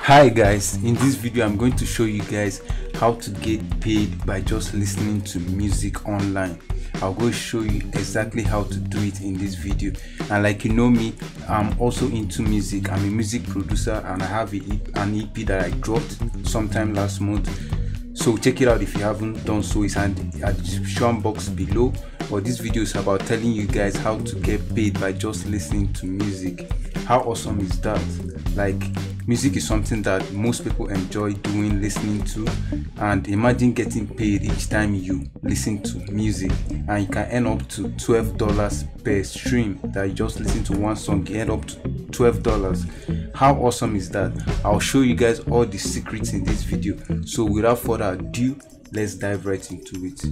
Hi guys, in this video I'm going to show you guys how to get paid by just listening to music online. I'll go show you exactly how to do it in this video. And like you know me, I'm also into music. I'm a music producer and I have an EP that I dropped sometime last month. So check it out if you haven't done so. It's in the description box below. But this video is about telling you guys how to get paid by just listening to music. How awesome is that? Like, music is something that most people enjoy doing, listening to, and imagine getting paid each time you listen to music, and you can earn up to $12 per stream that you just listen to one song. You earn up to $12. How awesome is that? I'll show you guys all the secrets in this video. So without further ado, let's dive right into it.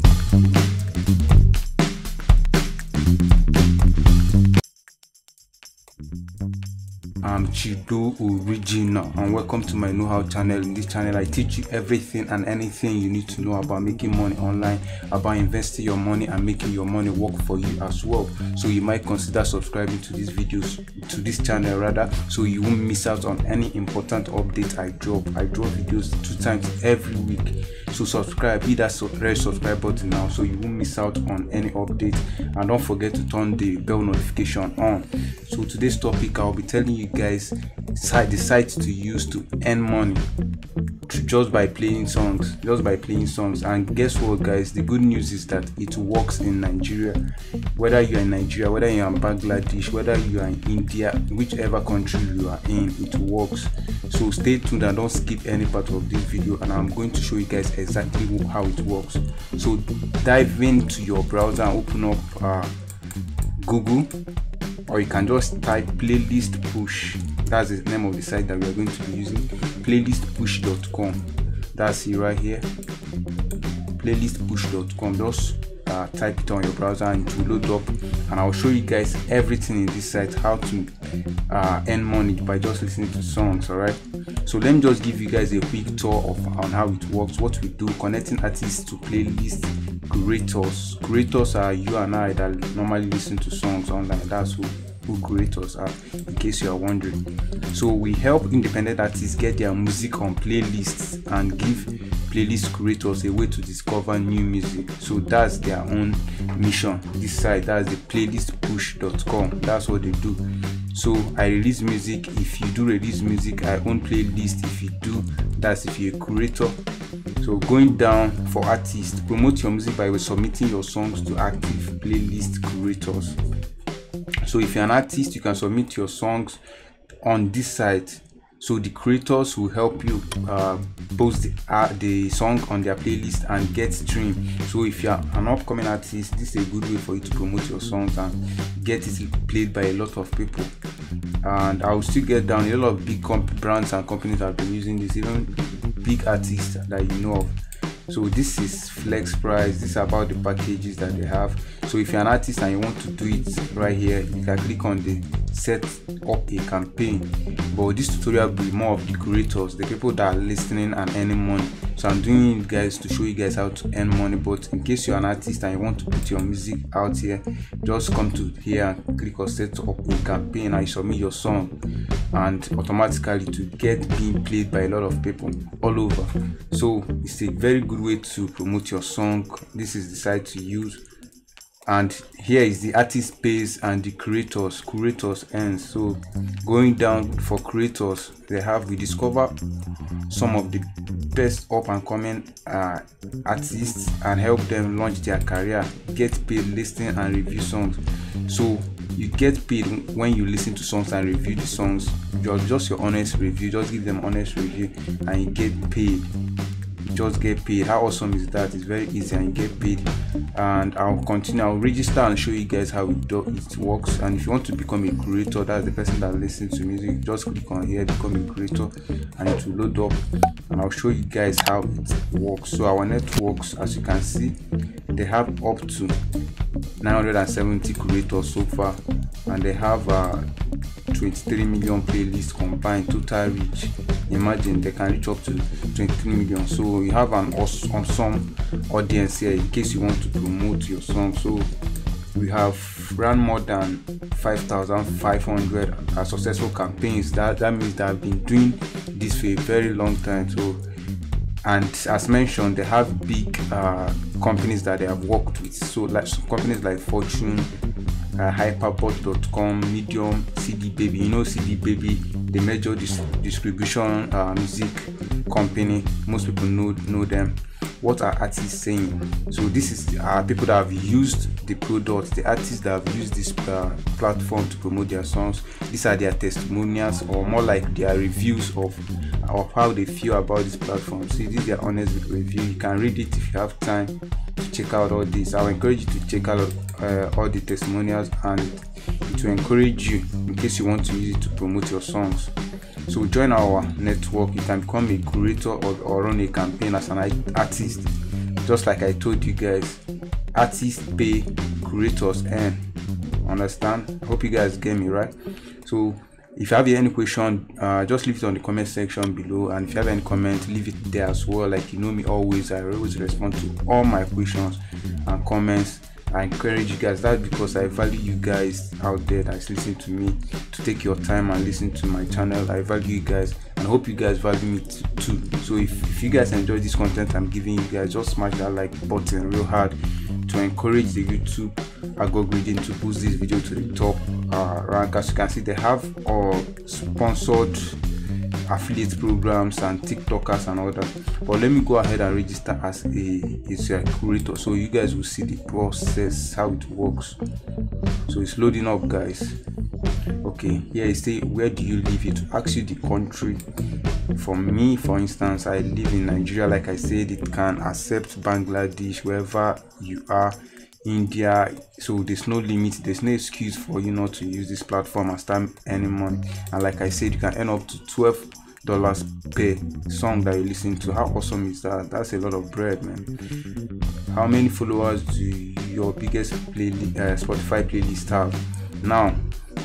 I'm Chido Original and welcome to my know-how channel. In this channel I teach you everything and anything you need to know about making money online, about investing your money and making your money work for you as well. So you might consider subscribing to these videos, to this channel rather, so you won't miss out on any important update I drop. I drop videos 2 times every week. So subscribe, hit that red subscribe button now so you won't miss out on any update, and don't forget to turn the bell notification on. So today's topic, I'll be telling you guys the sites to use to earn money just by playing songs. And guess what guys, the good news is that it works in Nigeria. Whether you're in Nigeria, whether you're in Bangladesh, whether you are in India, whichever country you are in, it works. So stay tuned and don't skip any part of this video, and I'm going to show you guys exactly how it works. So dive into your browser and open up Google, or you can just type playlist push. That's the name of the site that we are going to be using, playlistpush.com. that's it right here, playlistpush.com. just type it on your browser and it will load up, and I'll show you guys everything in this site, how to earn money by just listening to songs. All right, so let me just give you guys a quick tour on how it works, what we do, connecting artists to playlist creators are you and I that normally listen to songs online. That's who creators are, in case you are wondering. So we help independent artists get their music on playlists and give playlist creators a way to discover new music. So that's their own mission. This site, that's the playlistpush.com. that's what they do. So I release music. If you do release music, I own playlist. If you do, that's if you're a creator. So going down for artists, promote your music by submitting your songs to active playlist creators. So if you're an artist, you can submit your songs on this site. So the creators will help you post the song on their playlist and get streamed. So if you're an upcoming artist, this is a good way for you to promote your songs and get it played by a lot of people. And I will still get down a lot of big brands and companies have been using this, even big artists that you know of. So this is flex price. This is about the packages that they have. So if you're an artist and you want to do it right here, you can click on the set up a campaign. But this tutorial will be more of the creators, the people that are listening and earning money. So I'm doing it guys to show you guys how to earn money. But in case you're an artist and you want to put your music out here, just come to here and click on set up a campaign and you submit your song, and automatically to get being played by a lot of people all over. So it's a very good way to promote your song. This is the site to use, and here is the artist pays and the creators earn. So going down for creators, we discover some of the best up and coming artists and help them launch their career, get paid listening and review songs. So you get paid when you listen to songs and review the songs. Just your honest review, just give them honest review and you get paid. Just get paid. How awesome is that? It's very easy and you get paid. And I'll continue. I'll register and show you guys how it works. And if you want to become a creator, that's the person that listens to music, just click on here, become a creator, and it will load up, and I'll show you guys how it works. So our networks, as you can see, they have up to 970 creators so far, and they have 23 million playlists combined total reach. Imagine they can reach up to 23 million. So you have an awesome audience here in case you want to promote your song. So we have run more than 5,500 successful campaigns. That means that I've been doing this for a very long time. So, and as mentioned, they have big companies that they have worked with. So like some companies like Fortune, Hyperbot.com, Medium, CD Baby. You know CD Baby, the major distribution music company. Most people know them. What are artists saying? So this is people that have used the product, the artists that have used this platform to promote their songs. These are their testimonials, or more like their reviews of how they feel about this platform. See, this is their honest review. You can read it if you have time to check out all this. I will encourage you to check out all the testimonials, and to encourage you in case you want to use it to promote your songs. So join our network. You can become a curator or run a campaign as an artist. Just like I told you guys, artists pay, curators earn. Understand? I hope you guys get me right. So if you have any question, just leave it on the comment section below, and if you have any comment, leave it there as well. Like, you know me, always I always respond to all my questions and comments. I encourage you guys. That's because I value you guys out there that's listening to me, to take your time and listen to my channel. I value you guys, and I hope you guys value me too. So if you guys enjoy this content I'm giving you guys, just smash that like button real hard to encourage the YouTube algorithm to boost this video to the top rank. As you can see, they have sponsored affiliate programs and TikTokers and all that. But let me go ahead and register as a curator, so you guys will see the process, how it works. So it's loading up, guys. Okay, here it say where do you live. It asks you the country. For me, for instance, I live in Nigeria. Like I said, it can accept Bangladesh, wherever you are, India. So there's no limit, there's no excuse for you not to use this platform and start earning money. And like I said, you can earn up to $12 per song that you listen to. How awesome is that? That's a lot of bread, man. How many followers do your biggest Spotify playlist have? Now,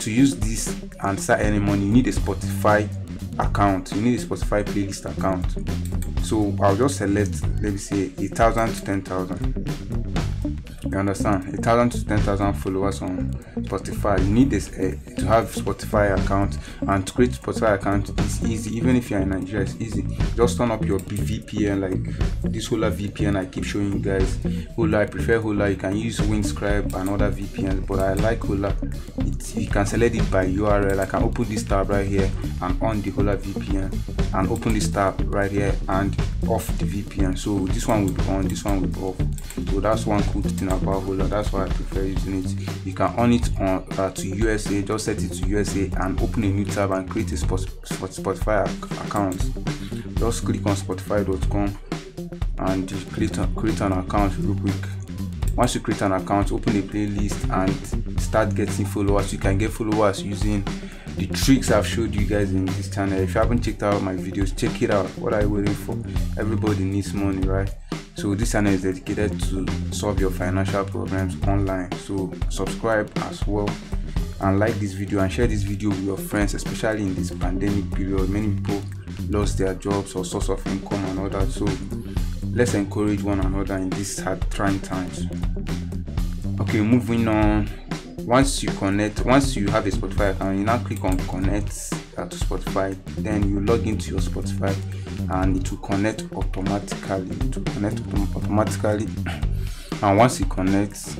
to use this and start earning money, you need a Spotify account. You need a Spotify playlist account. So I'll just select, let me say, 1,000 to 10,000. You understand? 1,000 to 10,000 followers on Spotify. You need this to have Spotify account, and to create Spotify account is easy. Even if you're in Nigeria, it's easy. Just turn up your VPN, like this Hola VPN I keep showing you guys. Hola, I prefer Hola. You can use Windscribe and other VPNs, but I like Hola. You can select it by URL. I can open this tab right here and on the Hola VPN, and open this tab right here and off the VPN. So this one will be on, this one will be off. So that's one cool thing about Hola. That's why I prefer using it. You can on it on to USA. Just set it to USA and open a new tab and create a Spotify account. Just click on Spotify.com and create an account real quick. Once you create an account, open a playlist and start getting followers. You can get followers using the tricks I've showed you guys in this channel. If you haven't checked out my videos, check it out. What are you waiting for? Everybody needs money, right? So this channel is dedicated to solve your financial problems online. So subscribe as well, and like this video and share this video with your friends, especially in this pandemic period. Many people lost their jobs or source of income and all that. So let's encourage one another in these hard trying times. Okay, moving on. Once you have a Spotify account, you now click on connect to Spotify. Then you log into your Spotify and it will connect automatically. And once it connects,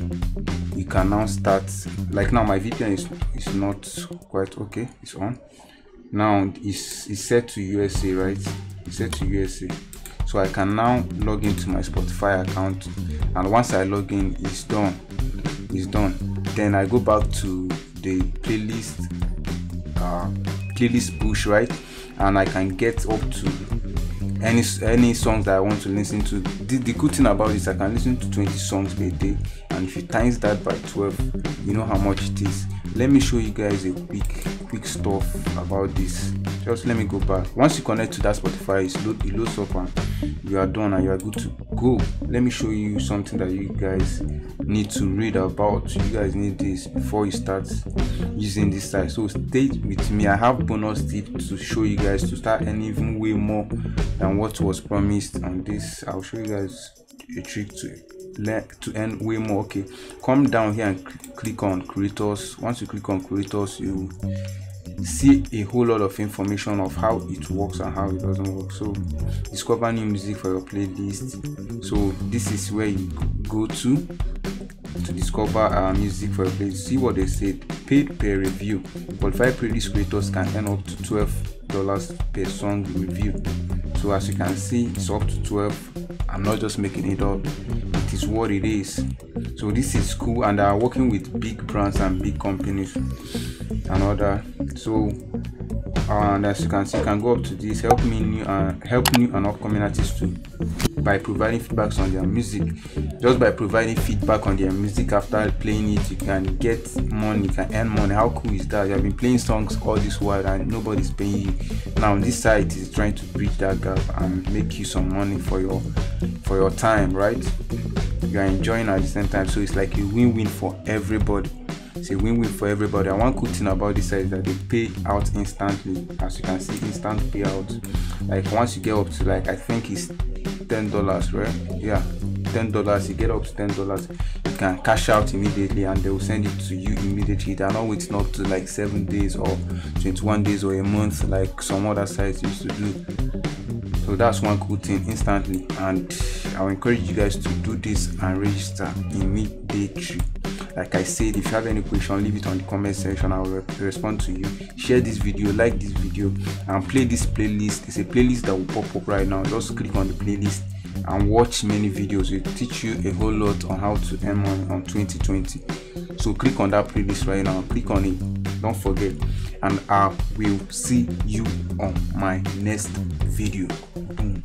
you can now start. Like now, my VPN is not quite okay. It's on now. It's set to USA, right? It's set to USA. So I can now log into my Spotify account, and once I log in, it's done. Then I go back to the playlist push, right? And I can get up to any songs that I want to listen to. The good thing about this, I can listen to 20 songs per day, and if you times that by 12, you know how much it is. Let me show you guys a quick stuff about this. Just let me go back. Once you connect to that Spotify, it loads up and you are done and you are good to go. Let me show you something that you guys need to read about. You guys need this before you start using this site. So stay with me. I have bonus tips to show you guys to start earning even way more than what was promised on this. I'll show you guys a trick to earn way more. Okay, come down here and click on creators. Once you click on creators, you see a whole lot of information of how it works and how it doesn't work. So discover new music for your playlist. So this is where you go to discover music for your playlist. See what they said: paid per review. Qualified playlist creators can earn up to $12 per song review. So as you can see, it's up to 12. I'm not just making it up, it is what it is. So this is cool, and they are working with big brands and big companies and other. So and as you can see, you can go up to this: help new and upcoming artists too, by providing feedbacks on their music. Just by providing feedback on their music after playing it, you can get money, you can earn money. How cool is that? You have been playing songs all this while and nobody's paying you. Now this site is trying to bridge that gap and make you some money for your time, right? You are enjoying at the same time, so it's like a win-win for everybody. It's a win-win for everybody. And one cool thing about this site is that they pay out instantly. As you can see, instant payout. Like once you get up to, like, I think it's $10, right? Yeah, $10. You get up to $10, you can cash out immediately and they will send it to you immediately. They're not waiting up to like 7 days or 21 days or a month like some other sites used to do. So that's one cool thing, instantly. And I will encourage you guys to do this and register immediately. Like I said, if you have any question, leave it on the comment section. I will respond to you. Share this video, like this video, and play this playlist. It's a playlist that will pop up right now. Just click on the playlist and watch many videos. It will teach you a whole lot on how to earn money on 2020. So click on that playlist right now, click on it, don't forget, and I will see you on my next video. Boom.